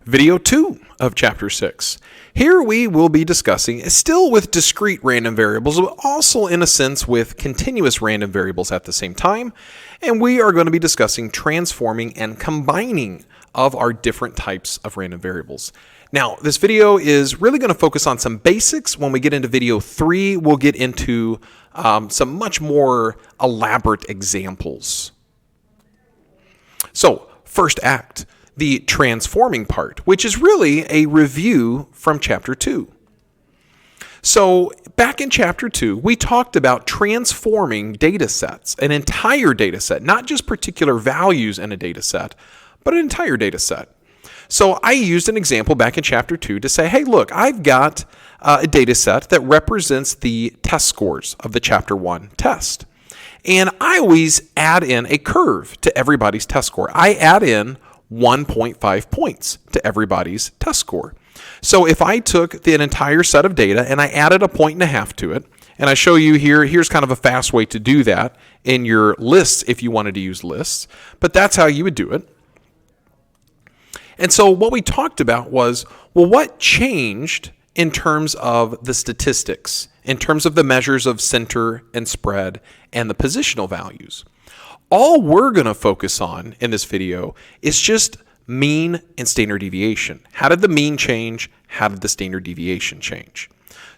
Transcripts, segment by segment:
Video 2 of Chapter 6. Here we will be discussing, still with discrete random variables, but also in a sense with continuous random variables at the same time. And we are going to be discussing transforming and combining of our different types of random variables. Now, this video is really going to focus on some basics. When we get into video 3, we'll get into some much more elaborate examples. So, first act, the transforming part, which is really a review from Chapter 2. So, back in Chapter 2, we talked about transforming data sets, an entire data set, not just particular values in a data set, but an entire data set. So I used an example back in Chapter 2 to say, hey, look, I've got a data set that represents the test scores of the Chapter 1 test. And I always add in a curve to everybody's test score. I add in 1.5 points to everybody's test score. So if I took an entire set of data and I added 1.5 points to it, and I show you here's kind of a fast way to do that in your lists if you wanted to use lists, but that's how you would do it. And so what we talked about was, well, what changed in terms of the statistics, in terms of the measures of center and spread and the positional values? All we're going to focus on in this video is just mean and standard deviation. How did the mean change? How did the standard deviation change?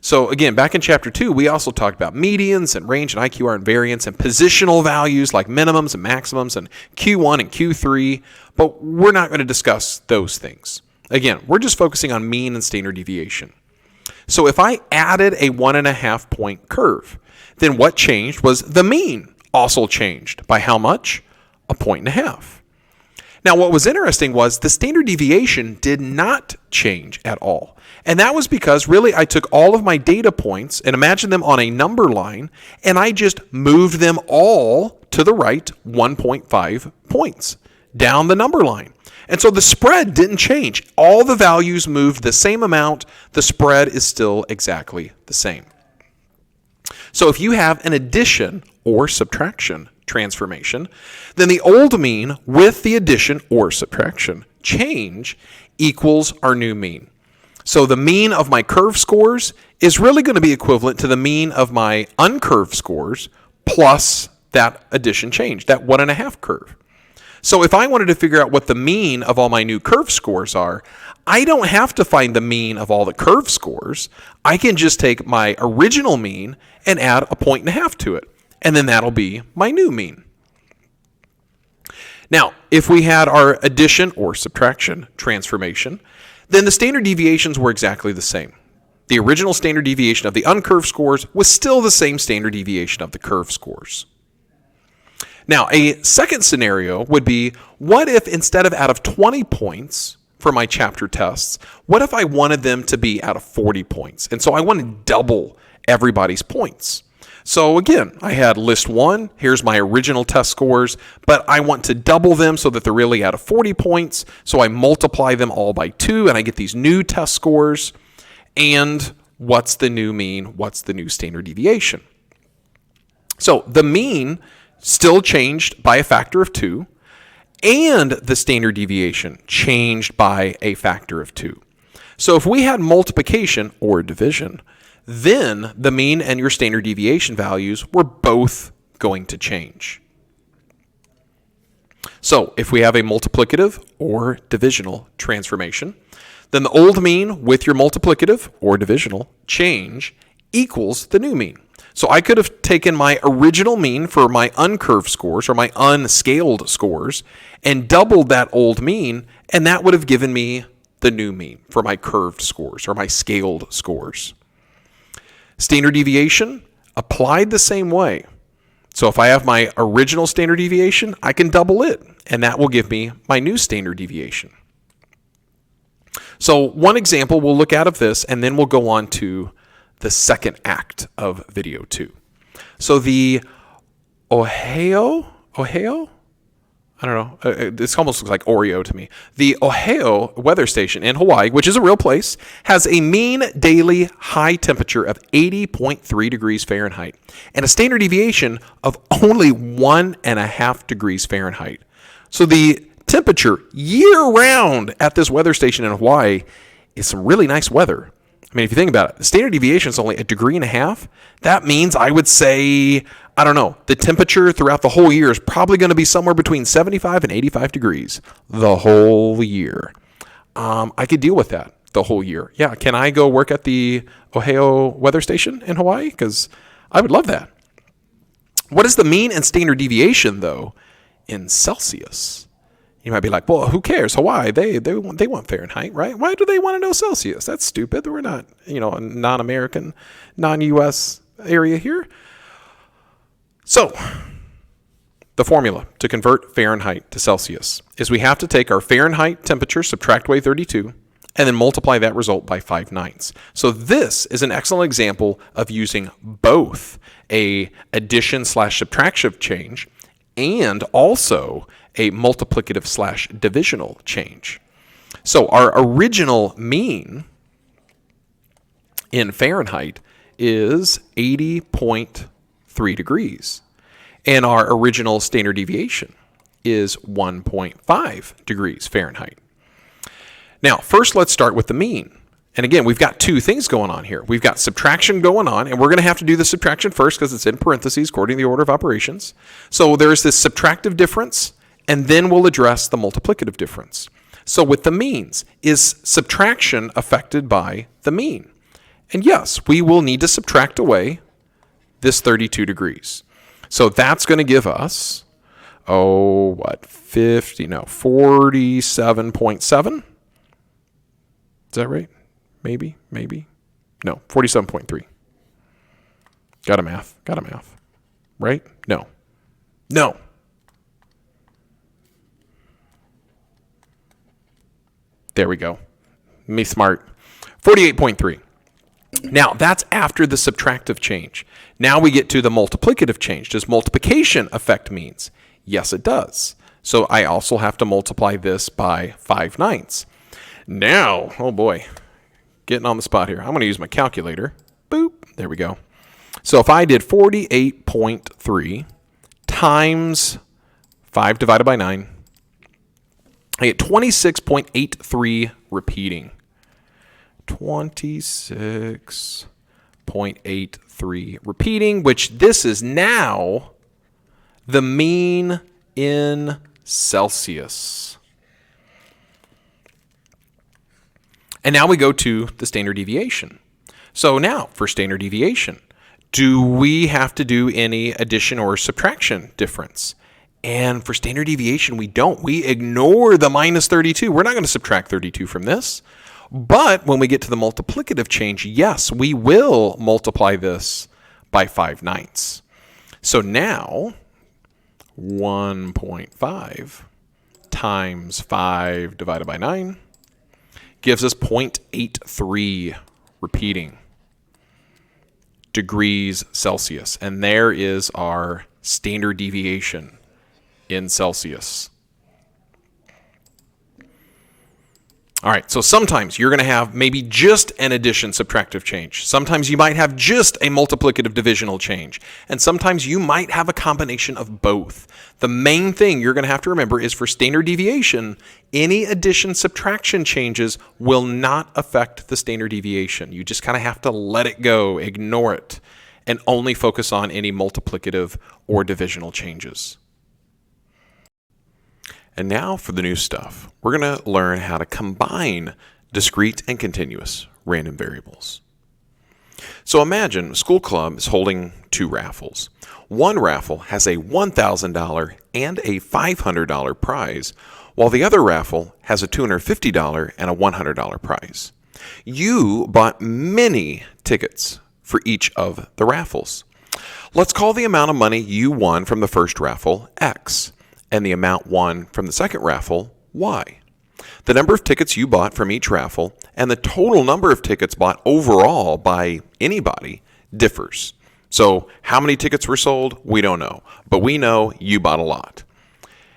So again, back in Chapter 2, we also talked about medians and range and IQR and variance and positional values like minimums and maximums and Q1 and Q3, but we're not going to discuss those things. Again, we're just focusing on mean and standard deviation. So if I added a 1.5 point curve, then what changed was the mean also changed. By how much? 1.5 points. Now, what was interesting was the standard deviation did not change at all. And that was because really I took all of my data points and imagined them on a number line, and I just moved them all to the right 1.5 points down the number line. And so the spread didn't change. All the values moved the same amount. The spread is still exactly the same. So if you have an addition or subtraction transformation, then the old mean with the addition or subtraction change equals our new mean. So the mean of my curve scores is really going to be equivalent to the mean of my uncurved scores plus that addition change, that 1.5 curve. So if I wanted to figure out what the mean of all my new curve scores are, I don't have to find the mean of all the curve scores. I can just take my original mean and add 1.5 points to it. And then that'll be my new mean. Now, if we had our addition or subtraction transformation, then the standard deviations were exactly the same. The original standard deviation of the uncurved scores was still the same standard deviation of the curved scores. Now, a second scenario would be, what if instead of out of 20 points for my chapter tests, what if I wanted them to be out of 40 points? And so I want to double everybody's points. So again, I had list 1, here's my original test scores, but I want to double them so that they're really out of 40 points. So I multiply them all by 2 and I get these new test scores. And what's the new mean? What's the new standard deviation? So the mean still changed by a factor of 2, and the standard deviation changed by a factor of 2. So if we had multiplication or division, then the mean and your standard deviation values were both going to change. So if we have a multiplicative or divisional transformation, then the old mean with your multiplicative or divisional change equals the new mean. So I could have taken my original mean for my uncurved scores or my unscaled scores and doubled that old mean, and that would have given me the new mean for my curved scores or my scaled scores. Standard deviation applied the same way. So if I have my original standard deviation, I can double it, and that will give me my new standard deviation. So one example we'll look at of this, and then we'll go on to the second act of video 2. So the Ohio? I don't know. This almost looks like Oreo to me. The Ohio weather station in Hawaii, which is a real place, has a mean daily high temperature of 80.3 degrees Fahrenheit and a standard deviation of only 1.5 degrees Fahrenheit. So the temperature year-round at this weather station in Hawaii is some really nice weather. I mean, if you think about it, the standard deviation is only 1.5 degrees. That means I would say, I don't know, the temperature throughout the whole year is probably going to be somewhere between 75 and 85 degrees the whole year. I could deal with that the whole year. Yeah, can I go work at the Ohio weather station in Hawaii? Because I would love that. What is the mean and standard deviation, though, in Celsius? You might be like, well, who cares? Hawaii, they want Fahrenheit, right? Why do they want to know Celsius? That's stupid. We're not, a non-American, non-U.S. area here. So the formula to convert Fahrenheit to Celsius is we have to take our Fahrenheit temperature, subtract away 32, and then multiply that result by 5/9. So this is an excellent example of using both a addition/subtraction change and also a multiplicative/divisional change. So our original mean in Fahrenheit is 80.3 degrees. And our original standard deviation is 1.5 degrees Fahrenheit. Now, first let's start with the mean. And again, we've got two things going on here. We've got subtraction going on, and we're going to have to do the subtraction first because it's in parentheses according to the order of operations. So there's this subtractive difference, and then we'll address the multiplicative difference. So with the means, is subtraction affected by the mean? And yes, we will need to subtract away this 32 degrees. So that's going to give us, 47.7? Is that right? Maybe. No, 47.3. Got a math. Right? No. There we go. Me smart. 48.3. Now, that's after the subtractive change. Now we get to the multiplicative change. Does multiplication affect means? Yes, it does. So I also have to multiply this by 5/9. Now, oh boy, getting on the spot here. I'm going to use my calculator. Boop. There we go. So if I did 48.3 times 5 divided by 9, I get 26.83 repeating. 26.83 repeating, which this is now the mean in Celsius. And now we go to the standard deviation. So now for standard deviation, do we have to do any addition or subtraction difference? And for standard deviation, we don't. We ignore the minus 32. We're not going to subtract 32 from this. But when we get to the multiplicative change, yes, we will multiply this by 5/9. So now 1.5 times 5 divided by 9 gives us 0.83 repeating degrees Celsius. And there is our standard deviation in Celsius. All right, so sometimes you're going to have maybe just an addition subtractive change. Sometimes you might have just a multiplicative divisional change. And sometimes you might have a combination of both. The main thing you're going to have to remember is for standard deviation, any addition subtraction changes will not affect the standard deviation. You just kind of have to let it go, ignore it, and only focus on any multiplicative or divisional changes. And now for the new stuff. We're going to learn how to combine discrete and continuous random variables. So imagine a school club is holding two raffles. One raffle has a $1,000 and a $500 prize, while the other raffle has a $250 and a $100 prize. You bought many tickets for each of the raffles. Let's call the amount of money you won from the first raffle X, and the amount won from the second raffle, Y. The number of tickets you bought from each raffle and the total number of tickets bought overall by anybody differs. So how many tickets were sold? We don't know, but we know you bought a lot.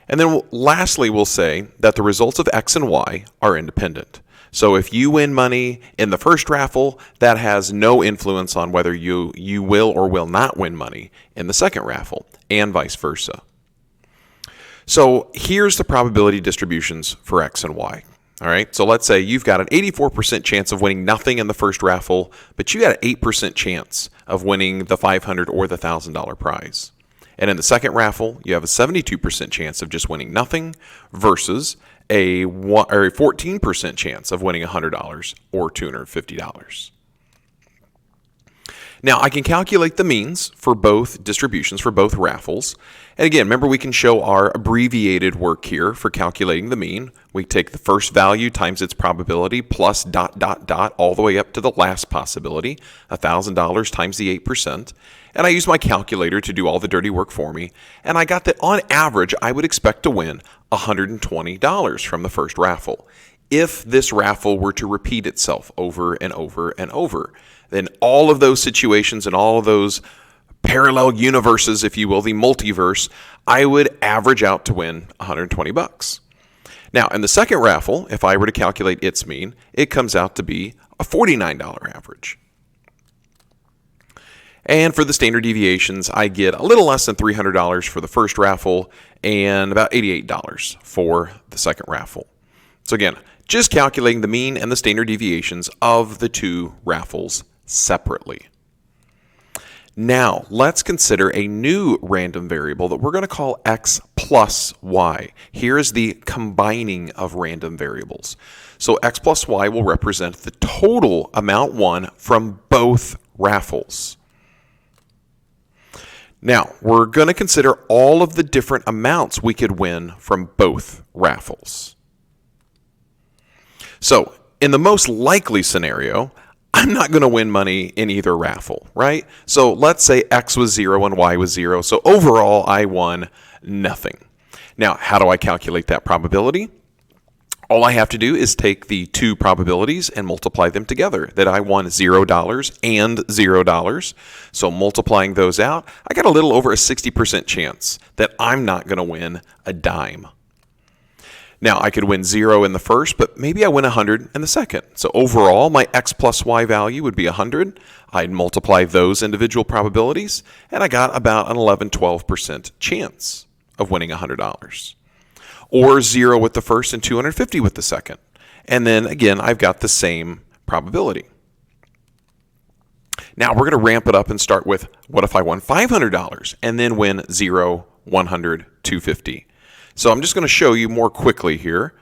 And then lastly, we'll say that the results of X and Y are independent. So if you win money in the first raffle, that has no influence on whether you will or will not win money in the second raffle, and vice versa. So here's the probability distributions for X and Y. All right, so let's say you've got an 84% chance of winning nothing in the first raffle, but you got an 8% chance of winning the $500 or the $1,000 prize. And in the second raffle, you have a 72% chance of just winning nothing versus a 14% chance of winning $100 or $250. Now, I can calculate the means for both distributions, for both raffles. And again, remember we can show our abbreviated work here for calculating the mean. We take the first value times its probability plus ... all the way up to the last possibility, $1,000 times the 8%. And I use my calculator to do all the dirty work for me. And I got that on average, I would expect to win $120 from the first raffle. If this raffle were to repeat itself over and over and over, then all of those situations and all of those parallel universes, if you will, the multiverse, I would average out to win $120. Now, in the second raffle, if I were to calculate its mean, it comes out to be a $49 average. And for the standard deviations, I get a little less than $300 for the first raffle and about $88 for the second raffle. So again, just calculating the mean and the standard deviations of the two raffles separately. Now, let's consider a new random variable that we're going to call x plus y. Here is the combining of random variables. So x plus y will represent the total amount won from both raffles. Now, we're going to consider all of the different amounts we could win from both raffles. So, in the most likely scenario, I'm not going to win money in either raffle, right? So let's say X was 0 and Y was 0. So overall, I won nothing. Now, how do I calculate that probability? All I have to do is take the two probabilities and multiply them together, that I won $0 and $0. So multiplying those out, I got a little over a 60% chance that I'm not going to win a dime. Now, I could win 0 in the first, but maybe I win 100 in the second. So overall, my x plus y value would be 100. I'd multiply those individual probabilities, and I got about an 11-12% chance of winning $100. Or 0 with the first and 250 with the second. And then, again, I've got the same probability. Now, we're going to ramp it up and start with, what if I won $500 and then win 0, 100, 250? So I'm just going to show you more quickly here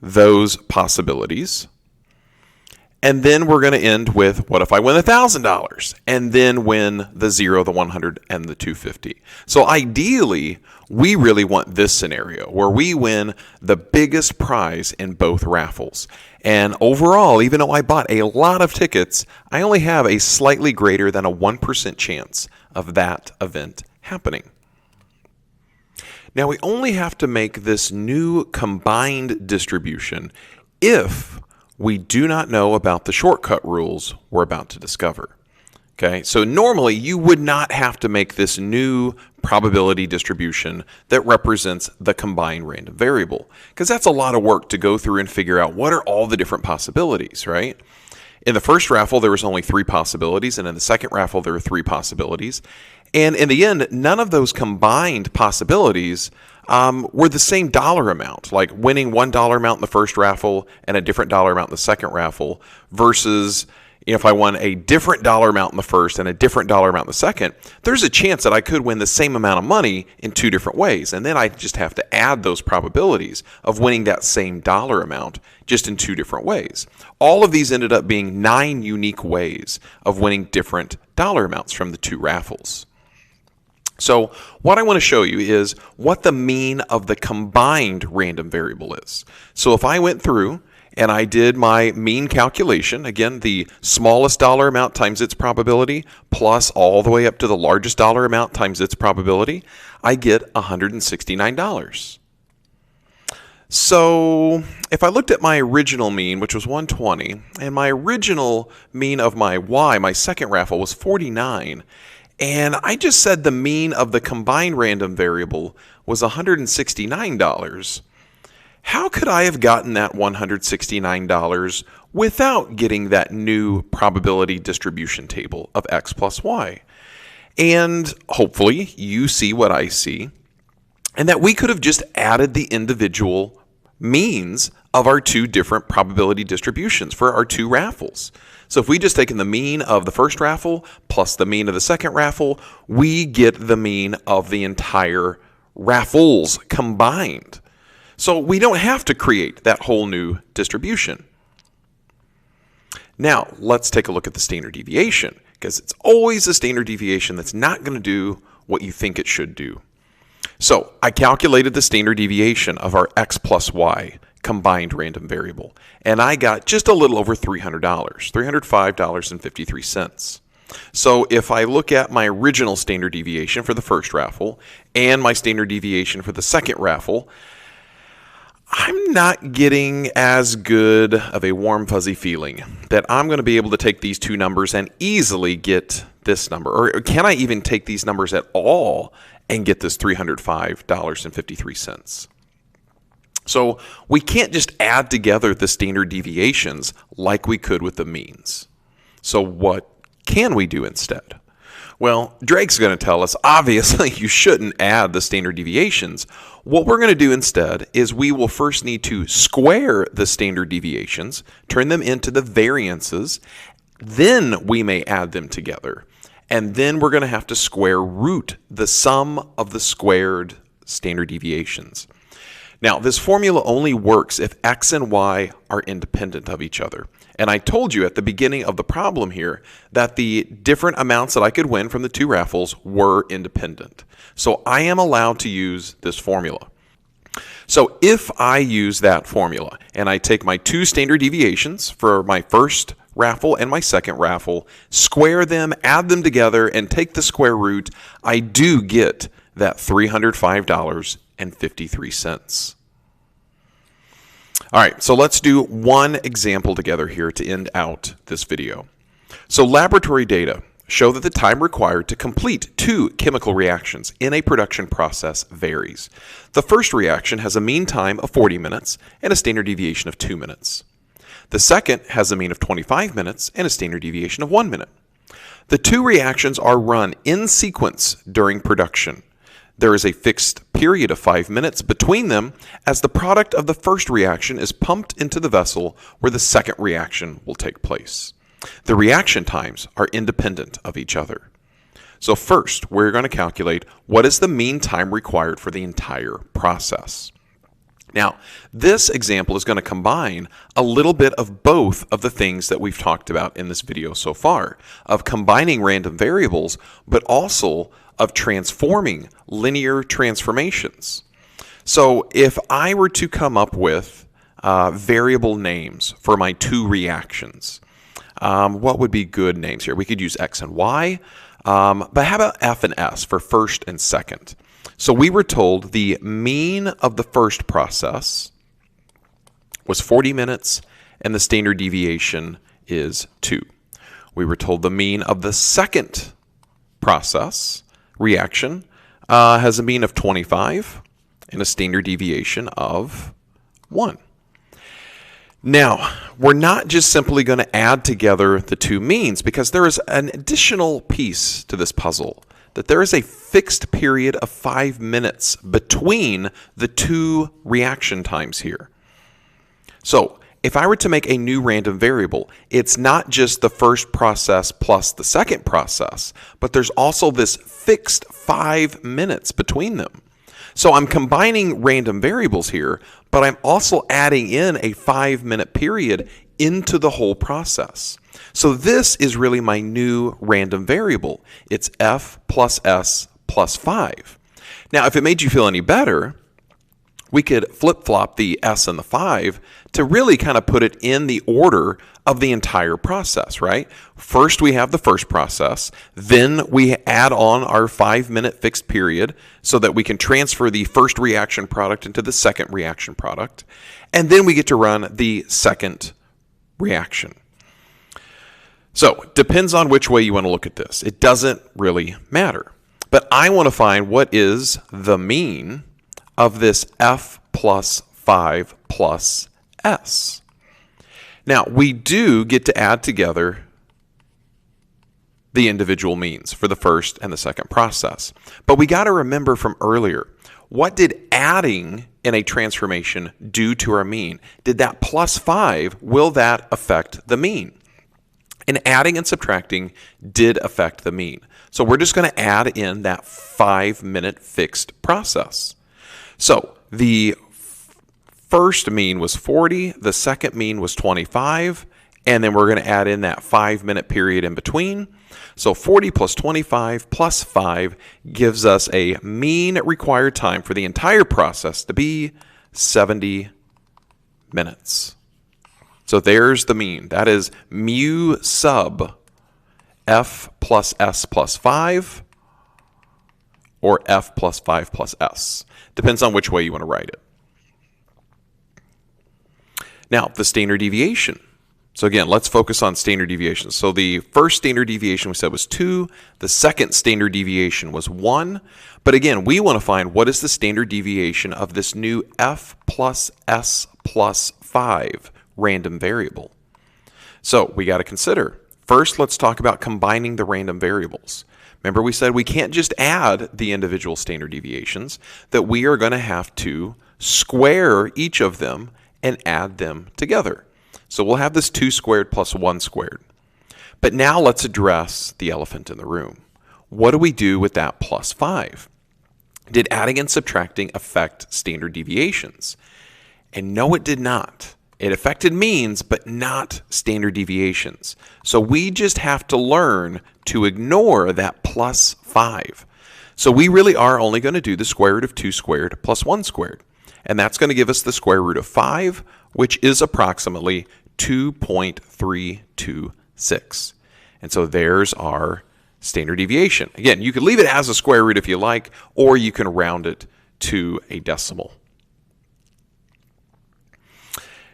those possibilities. And then we're going to end with, what if I win $1,000 and then win the 0, the 100, and the 250? So ideally, we really want this scenario where we win the biggest prize in both raffles. And overall, even though I bought a lot of tickets, I only have a slightly greater than a 1% chance of that event happening. Now, we only have to make this new combined distribution if we do not know about the shortcut rules we're about to discover. Okay, so normally you would not have to make this new probability distribution that represents the combined random variable, because that's a lot of work to go through and figure out what are all the different possibilities, right? In the first raffle, there was only 3 possibilities, and in the second raffle, there were 3 possibilities. And in the end, none of those combined possibilities were the same dollar amount, like winning $1 amount in the first raffle and a different dollar amount in the second raffle versus if I won a different dollar amount in the first and a different dollar amount in the second, there's a chance that I could win the same amount of money in 2 different ways. And then I just have to add those probabilities of winning that same dollar amount just in 2 different ways. All of these ended up being 9 unique ways of winning different dollar amounts from the 2 raffles. So what I want to show you is what the mean of the combined random variable is. So if I went through and I did my mean calculation, again, the smallest dollar amount times its probability plus all the way up to the largest dollar amount times its probability, I get $169. So if I looked at my original mean, which was 120, and my original mean of my Y, my second raffle, was 49, and I just said the mean of the combined random variable was $169. How could I have gotten that $169 without getting that new probability distribution table of x plus y? And hopefully you see what I see. and that we could have just added the individual means of our two different probability distributions for our two raffles. So if we just taken the mean of the first raffle plus the mean of the second raffle, we get the mean of the entire raffles combined. So we don't have to create that whole new distribution. Now, let's take a look at the standard deviation, because it's always the standard deviation that's not going to do what you think it should do. So I calculated the standard deviation of our x plus y combined random variable, and I got just a little over $300, $305.53. So if I look at my original standard deviation for the first raffle and my standard deviation for the second raffle, I'm not getting as good of a warm, fuzzy feeling that I'm going to be able to take these two numbers and easily get this number. Or can I even take these numbers at all and get this $305.53? So we can't just add together the standard deviations like we could with the means. So what can we do instead? Well, Drake's going to tell us, obviously, you shouldn't add the standard deviations. What we're going to do instead is we will first need to square the standard deviations, turn them into the variances, then we may add them together. And then we're going to have to square root the sum of the squared standard deviations. Now, this formula only works if x and y are independent of each other. And I told you at the beginning of the problem here that the different amounts that I could win from the two raffles were independent. So I am allowed to use this formula. So if I use that formula and I take my two standard deviations for my first raffle and my second raffle, square them, add them together, and take the square root, I do get that $305.53. All right, so let's do one example together here to end out this video. So laboratory data show that the time required to complete two chemical reactions in a production process varies. The first reaction has a mean time of 40 minutes and a standard deviation of 2 minutes. The second has a mean of 25 minutes and a standard deviation of 1 minute. The two reactions are run in sequence during production. There is a fixed period of 5 minutes between them as the product of the first reaction is pumped into the vessel where the second reaction will take place. The reaction times are independent of each other. So first, we're going to calculate what is the mean time required for the entire process. Now, this example is going to combine a little bit of both of the things that we've talked about in this video so far, of combining random variables, but also of transforming linear transformations. So if I were to come up with variable names for my two reactions, what would be good names here? We could use X and Y, but how about F and S for first and second? So we were told the mean of the first process was 40 minutes and the standard deviation is 2. We were told the mean of the second process reaction has a mean of 25 and a standard deviation of 1. Now, we're not just simply going to add together the two means, because there is an additional piece to this puzzle, that there is a fixed period of 5 minutes between the two reaction times here. So if I were to make a new random variable, it's not just the first process plus the second process, but there's also this fixed 5 minutes between them. So I'm combining random variables here, but I'm also adding in a 5-minute period into the whole process. So this is really my new random variable. It's f plus s plus 5. Now, if it made you feel any better, we could flip-flop the s and the 5 to really kind of put it in the order of the entire process, right? First, we have the first process. Then we add on our 5-minute fixed period so that we can transfer the first reaction product into the second reaction product. And then we get to run the second reaction. So, depends on which way you want to look at this. It doesn't really matter. But I want to find what is the mean of this f plus 5 plus s. Now, we do get to add together the individual means for the first and the second process. But we got to remember from earlier, What did adding in a transformation do to our mean? Did that plus 5, will that affect the mean? And adding and subtracting did affect the mean. So we're just going to add in that 5-minute fixed process. So the first mean was 40, the second mean was 25, and then we're going to add in that 5-minute period in between. So 40 plus 25 plus 5 gives us a mean required time for the entire process to be 70 minutes. So there's the mean. That is mu sub f plus s plus 5 or f plus 5 plus s. Depends on which way you want to write it. Now, the standard deviation. So again, let's focus on standard deviation. So the first standard deviation we said was 2. The second standard deviation was 1. But again, we want to find what is the standard deviation of this new f plus s plus 5 random variable. So we got to consider. First, let's talk about combining the random variables. Remember, we said we can't just add the individual standard deviations, that we are going to have to square each of them and add them together. So we'll have this 2 squared plus 1 squared. But now let's address the elephant in the room. What do we do with that plus 5? Did adding and subtracting affect standard deviations? And no, it did not. It affected means, but not standard deviations. So we just have to learn to ignore that plus 5. So we really are only going to do the square root of 2 squared plus 1 squared. And that's going to give us the square root of 5, which is approximately 2.326. And so there's our standard deviation. Again, you could leave it as a square root if you like, or you can round it to a decimal.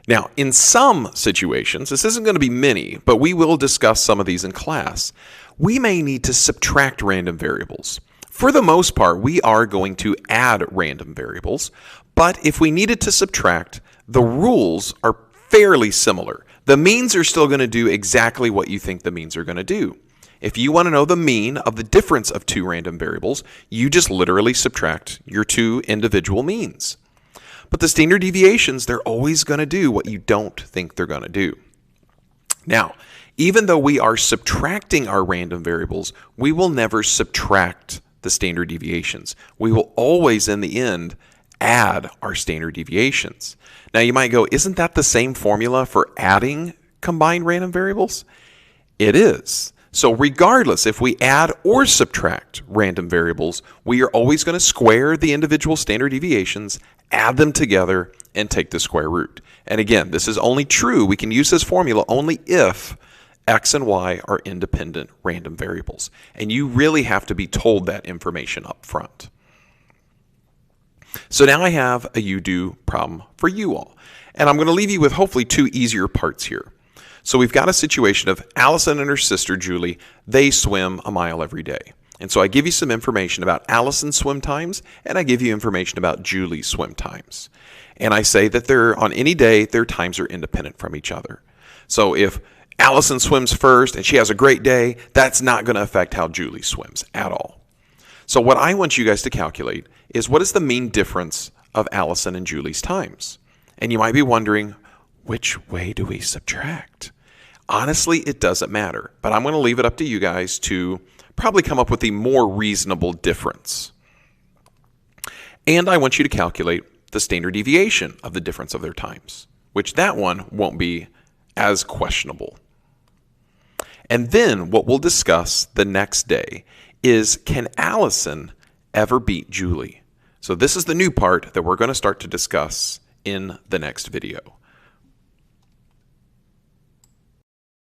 Now, in some situations, this isn't going to be many, but we will discuss some of these in class, we may need to subtract random variables. For the most part, we are going to add random variables, but if we needed to subtract, the rules are fairly similar. The means are still going to do exactly what you think the means are going to do. If you want to know the mean of the difference of 2 random variables, you just literally subtract your 2 individual means. But the standard deviations, they're always going to do what you don't think they're going to do. Now, even though we are subtracting our random variables, we will never subtract the standard deviations. We will always, in the end, add our standard deviations. Now, you might go, isn't that the same formula for adding combined random variables? It is. So regardless if we add or subtract random variables, we are always going to square the individual standard deviations, add them together, and take the square root. And again, this is only true. We can use this formula only if x and y are independent random variables. And you really have to be told that information up front. So now I have a you-do problem for you all. And I'm going to leave you with hopefully 2 easier parts here. So we've got a situation of Allison and her sister Julie. They swim a mile every day. And so I give you some information about Allison's swim times, and I give you information about Julie's swim times. And I say that on any day, their times are independent from each other. So if Allison swims first and she has a great day, that's not going to affect how Julie swims at all. So what I want you guys to calculate is what is the mean difference of Allison and Julie's times? And you might be wondering, which way do we subtract? Honestly, it doesn't matter, but I'm going to leave it up to you guys to probably come up with a more reasonable difference. And I want you to calculate the standard deviation of the difference of their times, which that one won't be as questionable. And then what we'll discuss the next day is, can Allison ever beat Julie? So this is the new part that we're going to start to discuss in the next video.